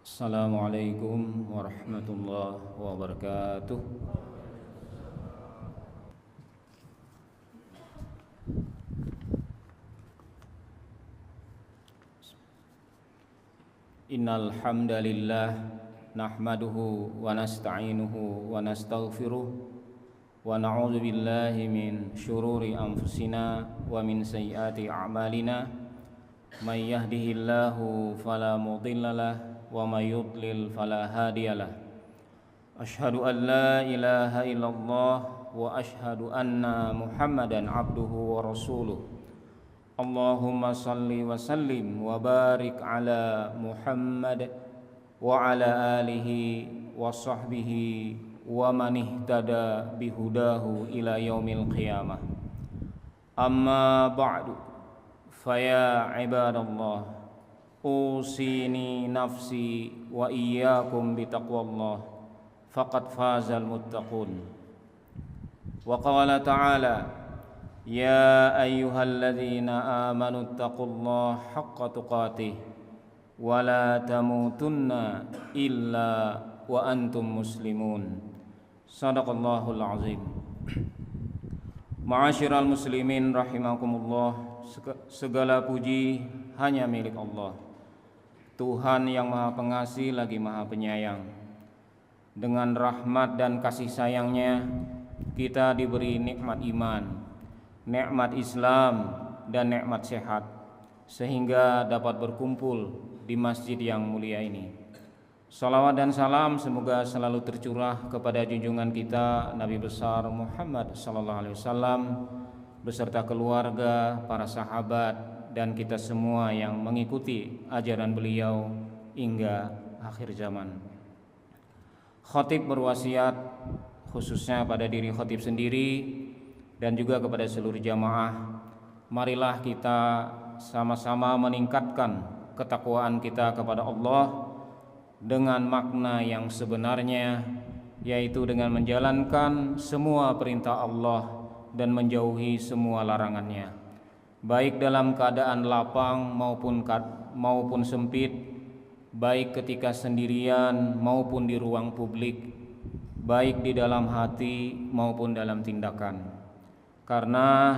Assalamualaikum warahmatullahi wabarakatuh. Innal hamdalillah nahmaduhu wa nasta'inuhu wa nastaghfiruh wa na'udzu billahi min syururi anfusina wa min sayyiati a'malina. May yahdihillahu fala mudhillalah wa may yudlil fala hadiyalah. Asyhadu an la ilaha illallah wa asyhadu anna Muhammadan abduhu wa rasuluh. Allahumma salli wa sallim wa barik ala Muhammad wa ala alihi wa sahbihi wa man ihtada bihudahu ila yaumil qiyamah. Amma ba'du, faya ibadallah, usini nafsi wa iyyakum bitaqwallah, faqad fazal muttaqun. Wa qala ta'ala, ya ayyuhalladzina amanu taqullaha haqqa tuqatih wa la tamutunna illa wa antum muslimun. Shadaqallahul azim. Ma'asyiral muslimin rahimakumullah, segala puji hanya milik Allah, Tuhan yang Maha Pengasih lagi Maha Penyayang. Dengan rahmat dan kasih sayangnya kita diberi nikmat iman, nikmat Islam dan nikmat sehat, sehingga dapat berkumpul di masjid yang mulia ini. Salawat dan salam semoga selalu tercurah kepada junjungan kita Nabi besar Muhammad sallallahu alaihi wasallam beserta keluarga, para sahabat dan kita semua yang mengikuti ajaran beliau hingga akhir zaman. Khatib berwasiat khususnya pada diri khatib sendiri dan juga kepada seluruh jamaah, marilah kita sama-sama meningkatkan ketakwaan kita kepada Allah dengan makna yang sebenarnya, yaitu dengan menjalankan semua perintah Allah dan menjauhi semua larangannya, baik dalam keadaan lapang maupun sempit, baik ketika sendirian maupun di ruang publik, baik di dalam hati maupun dalam tindakan. Karena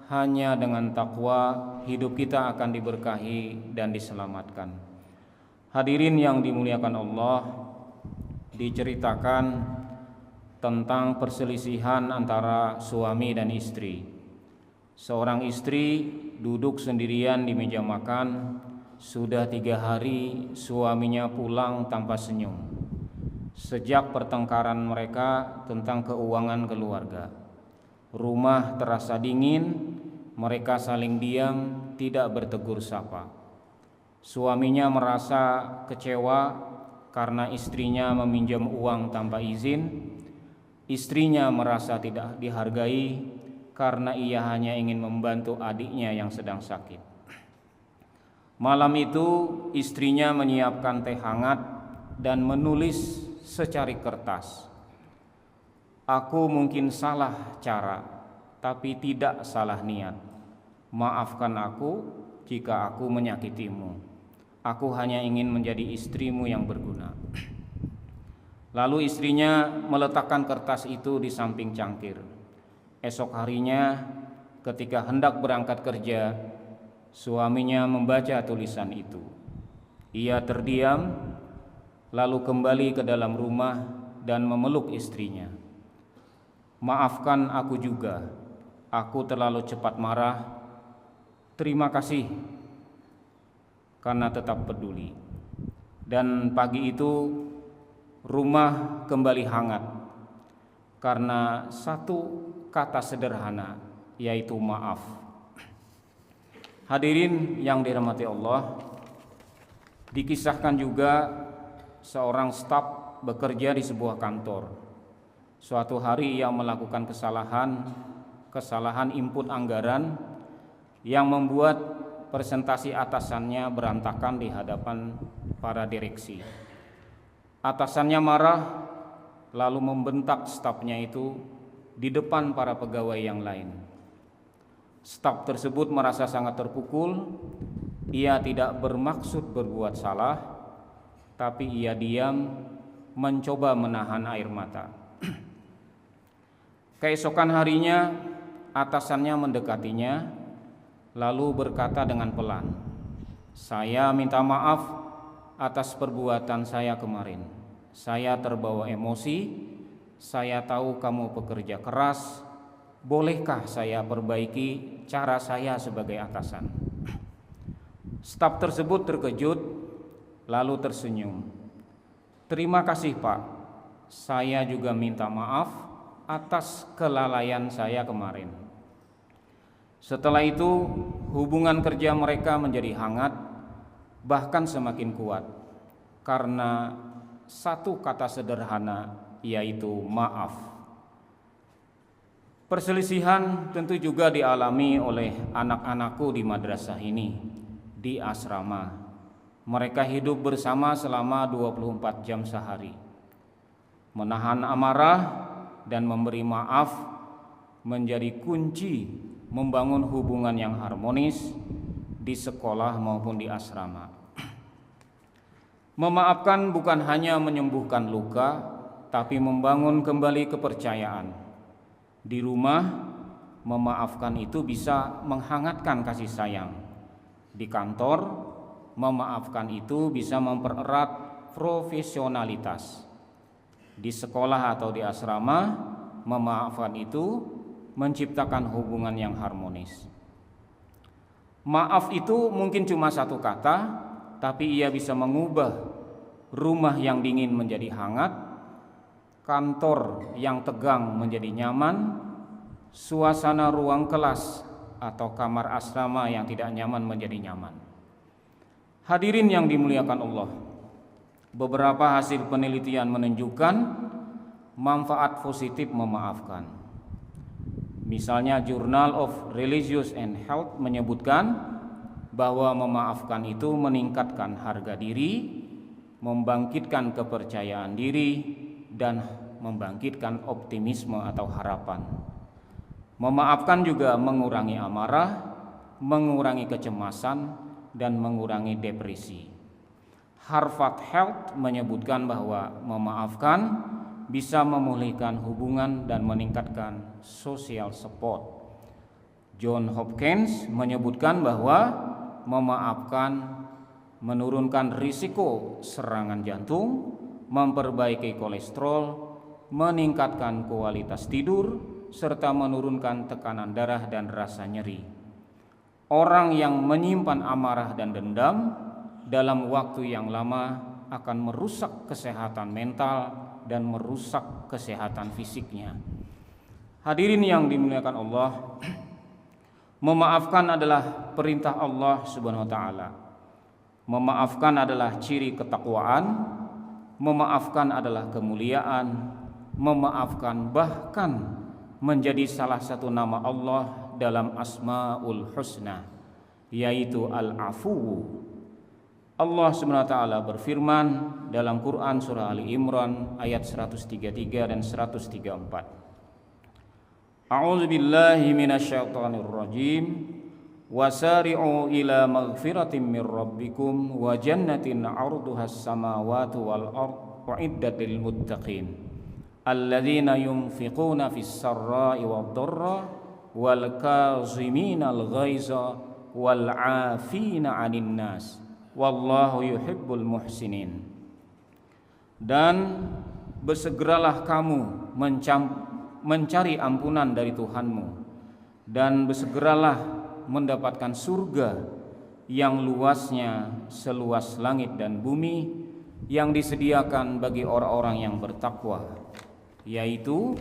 hanya dengan takwa hidup kita akan diberkahi dan diselamatkan. Hadirin yang dimuliakan Allah, diceritakan tentang perselisihan antara suami dan istri. Seorang istri duduk sendirian di meja makan, sudah 3 hari suaminya pulang tanpa senyum. Sejak pertengkaran mereka tentang keuangan keluarga, rumah terasa dingin, mereka saling diam, tidak bertegur sapa. Suaminya merasa kecewa karena istrinya meminjam uang tanpa izin. Istrinya merasa tidak dihargai karena ia hanya ingin membantu adiknya yang sedang sakit. Malam itu istrinya menyiapkan teh hangat dan menulis secari kertas, "Aku mungkin salah cara, tapi tidak salah niat. Maafkan aku jika aku menyakitimu. Aku hanya ingin menjadi istrimu yang berguna." Lalu istrinya meletakkan kertas itu di samping cangkir. Esok harinya ketika hendak berangkat kerja, suaminya membaca tulisan itu. Ia terdiam, lalu kembali ke dalam rumah dan memeluk istrinya. "Maafkan aku juga, aku terlalu cepat marah. Terima kasih karena tetap peduli." Dan pagi itu rumah kembali hangat karena satu kata sederhana, yaitu maaf. Hadirin yang dirahmati Allah, dikisahkan juga seorang staf bekerja di sebuah kantor. Suatu hari ia melakukan kesalahan input anggaran yang membuat presentasi atasannya berantakan di hadapan para direksi. Atasannya marah lalu membentak stafnya itu di depan para pegawai yang lain. Staf tersebut merasa sangat terpukul ia tidak bermaksud berbuat salah, tapi ia diam mencoba menahan air mata. Keesokan harinya atasannya mendekatinya lalu berkata dengan pelan, "Saya minta maaf atas perbuatan saya kemarin. Saya terbawa emosi. Saya tahu kamu pekerja keras. Bolehkah saya perbaiki cara saya sebagai atasan?" Staf tersebut terkejut lalu tersenyum. "Terima kasih Pak, saya juga minta maaf atas kelalaian saya kemarin." Setelah itu hubungan kerja mereka menjadi hangat, bahkan semakin kuat, karena satu kata sederhana, yaitu maaf. Perselisihan tentu juga dialami oleh anak-anakku di madrasah ini, di asrama. Mereka hidup bersama selama 24 jam sehari. Menahan amarah dan memberi maaf menjadi kunci membangun hubungan yang harmonis di sekolah maupun di asrama. Memaafkan bukan hanya menyembuhkan luka, tapi membangun kembali kepercayaan. Di rumah, memaafkan itu bisa menghangatkan kasih sayang. Di kantor, memaafkan itu bisa mempererat profesionalitas. Di sekolah atau di asrama, memaafkan itu menciptakan hubungan yang harmonis. Maaf itu mungkin cuma satu kata, tapi ia bisa mengubah rumah yang dingin menjadi hangat, kantor yang tegang menjadi nyaman, suasana ruang kelas atau kamar asrama yang tidak nyaman menjadi nyaman. Hadirin yang dimuliakan Allah, beberapa hasil penelitian menunjukkan manfaat positif memaafkan. Misalnya Journal of Religious and Health menyebutkan bahwa memaafkan itu meningkatkan harga diri, membangkitkan kepercayaan diri, dan membangkitkan optimisme atau harapan. Memaafkan juga mengurangi amarah, mengurangi kecemasan, dan mengurangi depresi. Harvard Health menyebutkan bahwa memaafkan bisa memulihkan hubungan dan meningkatkan social support. John Hopkins menyebutkan bahwa memaafkan menurunkan risiko serangan jantung, memperbaiki kolesterol, meningkatkan kualitas tidur, serta menurunkan tekanan darah dan rasa nyeri. Orang yang menyimpan amarah dan dendam dalam waktu yang lama akan merusak kesehatan mental dan merusak kesehatan fisiknya. Hadirin yang dimuliakan Allah, memaafkan adalah perintah Allah Subhanahu wa taala. Memaafkan adalah ciri ketakwaan, memaafkan adalah kemuliaan, memaafkan bahkan menjadi salah satu nama Allah dalam Asmaul Husna, yaitu Al-Afu. Allah Subhanahu wa taala berfirman dalam Quran surah Ali Imran ayat 133 dan 134. A'udzu billahi minasyaitonir rajim. Wasari'u ila maghfiratin mir rabbikum wa jannatin 'arduhas samawati wal ardh u'iddat lil muttaqin alladzina yunfiquna fis sarra'i wad dharra wal kaziminal ghaiza wal 'afina 'anil nas wallahu yuhibbul muhsinin. Dan bersegeralah kamu mencari ampunan dari Tuhanmu, dan bersegeralah mendapatkan surga yang luasnya seluas langit dan bumi, yang disediakan bagi orang-orang yang bertakwa, yaitu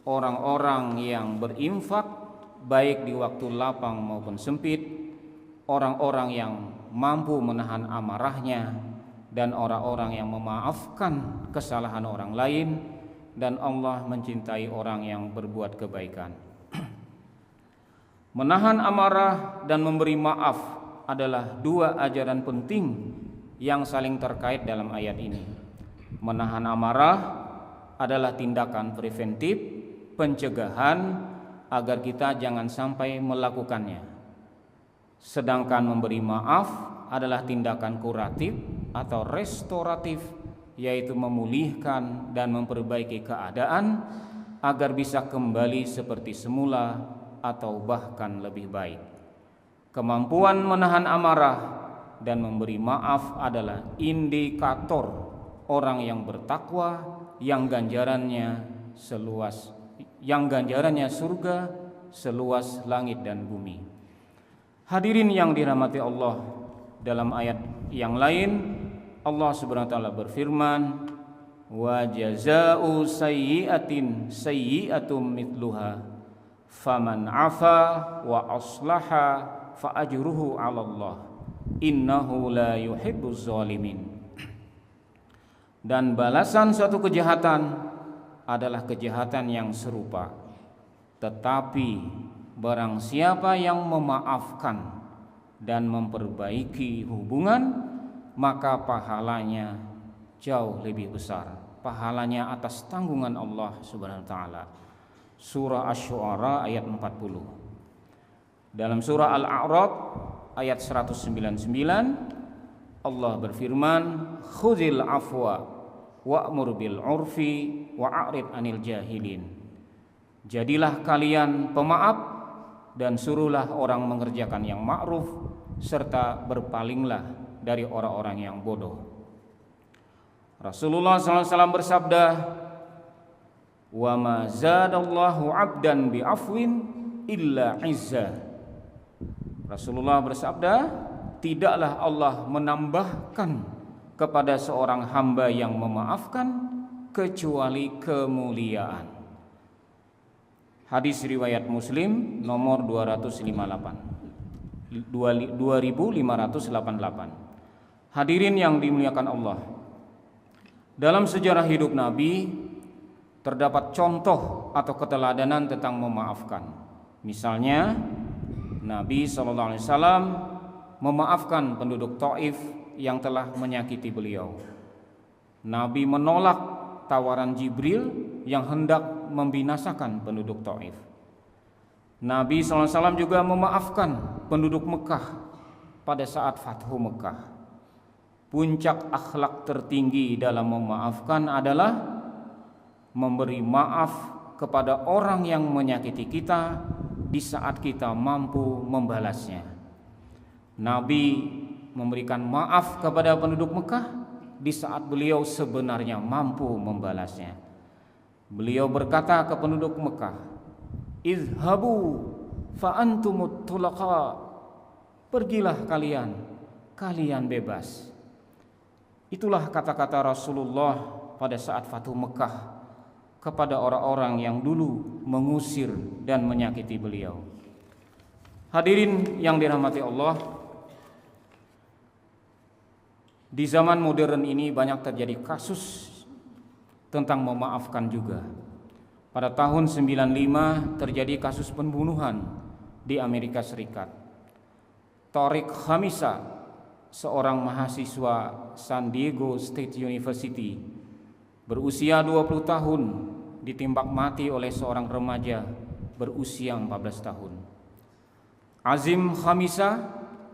orang-orang yang berinfak baik di waktu lapang maupun sempit, orang-orang yang mampu menahan amarahnya, dan orang-orang yang memaafkan kesalahan orang lain, dan Allah mencintai orang yang berbuat kebaikan. Menahan amarah dan memberi maaf adalah dua ajaran penting yang saling terkait dalam ayat ini. Menahan amarah adalah tindakan preventif, pencegahan agar kita jangan sampai melakukannya. Sedangkan memberi maaf adalah tindakan kuratif atau restoratif, yaitu memulihkan dan memperbaiki keadaan agar bisa kembali seperti semula atau bahkan lebih baik. Kemampuan menahan amarah dan memberi maaf adalah indikator orang yang bertakwa yang ganjarannya surga seluas langit dan bumi. Hadirin yang dirahmati Allah, dalam ayat yang lain Allah Subhanahu wa taala berfirman, wa jazaa'u sayyi'atin sayyi'atum mithluha faman 'afa wa aslaha fa ajruhu 'ala Allah innahu la yuhibbuz zalimin. Dan balasan suatu kejahatan adalah kejahatan yang serupa, tetapi barang siapa yang memaafkan dan memperbaiki hubungan, maka pahalanya jauh lebih besar. Pahalanya atas tanggungan Allah Subhanahu wa taala. Surah Asy-Syu'ara ayat 40. Dalam surah Al-A'raf ayat 199 Allah berfirman, khuzil afwa wa'mur bil 'urfi wa'rid 'anil jahilin. Jadilah kalian pemaaf dan suruhlah orang mengerjakan yang ma'ruf, serta berpalinglah dari orang-orang yang bodoh. Rasulullah SAW bersabda, wa ma zadallahu 'abdan bi'afwin illa 'izza. Rasulullah bersabda, tidaklah Allah menambahkan kepada seorang hamba yang memaafkan kecuali kemuliaan. Hadis riwayat Muslim nomor 2588. Hadirin yang dimuliakan Allah, dalam sejarah hidup Nabi terdapat contoh atau keteladanan tentang memaafkan. Misalnya Nabi SAW memaafkan penduduk Taif yang telah menyakiti beliau. Nabi menolak tawaran Jibril yang hendak membinasakan penduduk Taif. Nabi SAW juga memaafkan penduduk Mekah pada saat Fathu Mekah. Puncak akhlak tertinggi dalam memaafkan adalah memberi maaf kepada orang yang menyakiti kita di saat kita mampu membalasnya. Nabi memberikan maaf kepada penduduk Mekah di saat beliau sebenarnya mampu membalasnya. Beliau berkata ke penduduk Mekah, izhabu fa antumut tulaqa. Pergilah kalian bebas. Itulah kata-kata Rasulullah pada saat Fathu Mekah kepada orang-orang yang dulu mengusir dan menyakiti beliau. Hadirin yang dirahmati Allah, di zaman modern ini banyak terjadi kasus tentang memaafkan juga. Pada tahun 95 terjadi kasus pembunuhan di Amerika Serikat. Tariq Khamisa, seorang mahasiswa San Diego State University, berusia 20 tahun, ditembak mati oleh seorang remaja berusia 14 tahun. Azim Khamisa,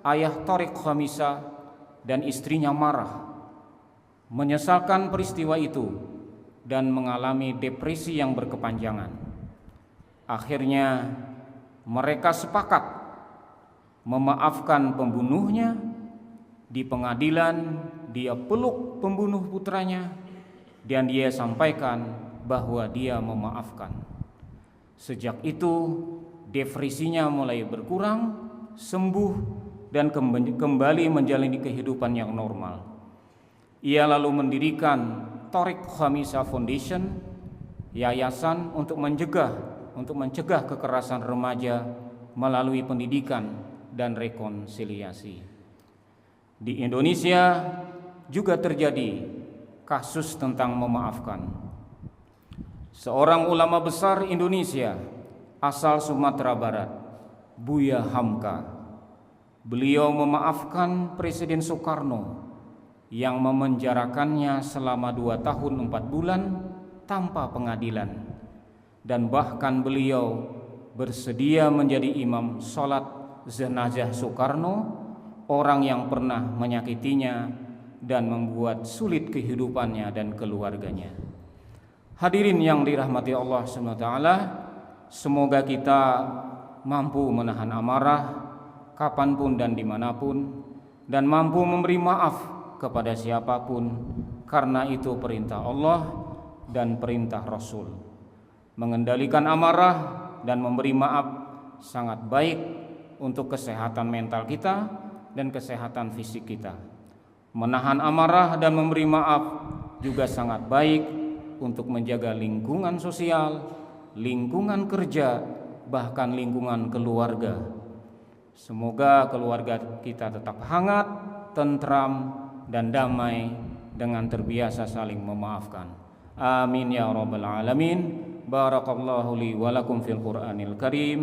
ayah Tariq Khamisa, dan istrinya marah, menyesalkan peristiwa itu dan mengalami depresi yang berkepanjangan. Akhirnya mereka sepakat memaafkan pembunuhnya. Di pengadilan dia peluk pembunuh putranya dan dia sampaikan bahwa dia memaafkan. Sejak itu depresinya mulai berkurang, sembuh, dan kembali menjalani kehidupan yang normal. Ia lalu mendirikan Tariq Khamisa Foundation, yayasan untuk mencegah kekerasan remaja melalui pendidikan dan rekonsiliasi. Di Indonesia juga terjadi kasus tentang memaafkan. Seorang ulama besar Indonesia asal Sumatera Barat, Buya Hamka, beliau memaafkan Presiden Soekarno yang memenjarakannya selama 2 tahun 4 bulan tanpa pengadilan, dan bahkan beliau bersedia menjadi imam sholat jenazah Soekarno, orang yang pernah menyakitinya dan membuat sulit kehidupannya dan keluarganya. Hadirin yang dirahmati Allah SWT, semoga kita mampu menahan amarah kapanpun dan dimanapun, dan mampu memberi maaf kepada siapapun, karena itu perintah Allah dan perintah Rasul. Mengendalikan amarah dan memberi maaf sangat baik untuk kesehatan mental kita dan kesehatan fisik kita. Menahan amarah dan memberi maaf juga sangat baik untuk menjaga lingkungan sosial, lingkungan kerja, bahkan lingkungan keluarga. Semoga keluarga kita tetap hangat, tentram, dan damai dengan terbiasa saling memaafkan. Amin ya rabbal alamin. Barakallahu li wa lakum fil Qur'anil Karim,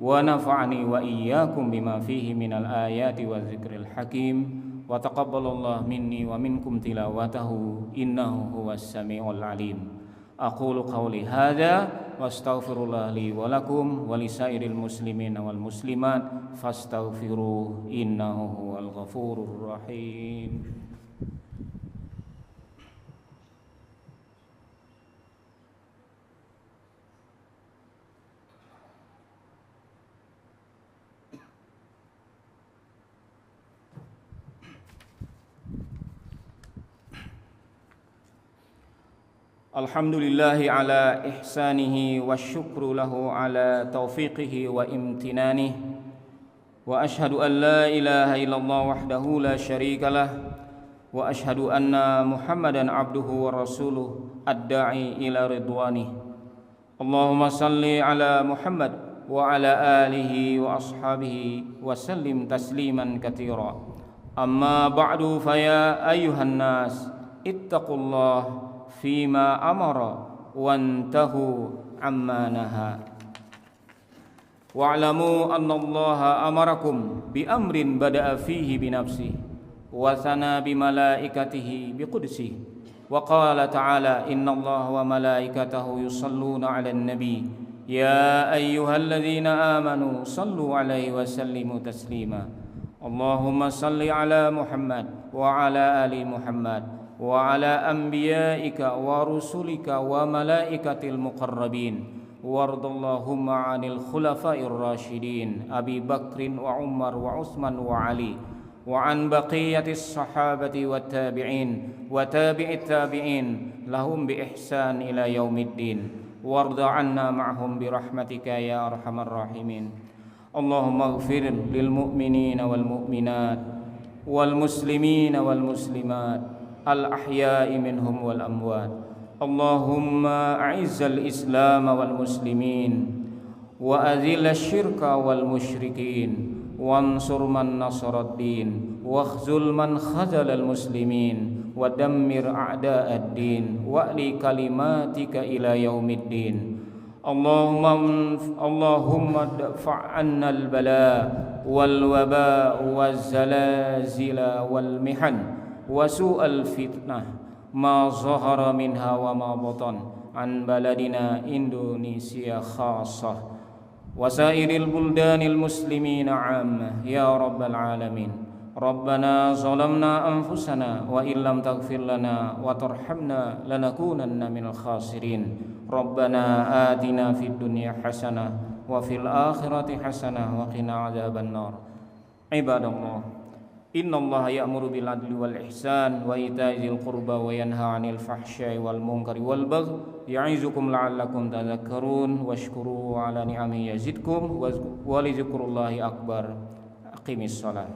wa nafa'ani wa iyyakum bima fihi minal ayati wa dzikril hakim, wa taqabbalallahu minni wa minkum tilawatahu innahu huwas samiul alim. Aqulu qawli hadza wa astaghfirullah li wa lakum wa lisairil muslimina wal muslimat fastaghfiruh innahu huwal ghafurur rahim. Alhamdulillahi ala ihsanihi wa syukru lahu ala taufiqihi wa imtinanihi, wa ashhadu an la ilaha illallah wahdahu la syarika lah, wa ashhadu anna Muhammadan abduhu wa rasuluh ad-da'i ila ridwanih. Allahumma salli ala Muhammad wa ala alihi wa ashabihi wa sallim tasliman katsira. Amma ba'du, fa ya ayyuhan nas ittaqullah fima amara wantahu amma naha. Wa'lamu anna Allaha amarakum bi amrin bada'a fihi bi nafsihi wa thana bi malaikatihi bi qudsihi, wa qala ta'ala inna Allaha wa malaikatahu yusalluna 'alan nabi ya ayyuhalladzina amanu sallu 'alaihi wa sallimu taslima. Allahumma salli 'ala Muhammad wa 'ala ali Muhammad wa ala anbiya'ika wa rusulika wa malaikatil muqarrabin, wardallahumma 'anil khulafa'ir rasyidin Abi Bakrin wa Umar wa Utsman wa Ali, wa an baqiyatis sahabati wat tabi'in wa tabi'it tabi'in lahum bi ihsan ila yaumiddin, warda 'anna ma'hum bi rahmatika ya arhamar rahimin. Allahumma ighfir lil mu'minina wal mu'minat wal muslimina wal muslimat al-ahya'i minhum wal amwat. Allahumma a'izzal islam wal muslimin wa azil asyirka wal musyrikin, wansur man nasarad din wakhzul man khazal al muslimin, wa dammir a'da'ad din wa'li kalimatika ila yaumiddin. Allahumma dafa'anna al bala wal waba waz zalazila wal mihan wa su'al fitnah ma zahara minha wa ma batan an baladina Indonesia khassah wa sairil buldanil muslimina 'ammah ya rabbal alamin. Rabbana zalamna anfusana wa illam taghfir lana wa tarhamna lanakunanna minal khasirin. Rabbana atina fid dunya hasanah wa fil akhirati hasanah wa qina adzaban nar. Ibadallah, innallaha ya'muru bil adli wal ihsan wa ita'i dzil qurba wa yanha 'anil fahsya'i wal munkari wal baghi ya'izukum la'allakum tadhakkarun washkuru 'ala ni'amihi yazidkum wa li dzikrullahi akbar. Aqimis shalah.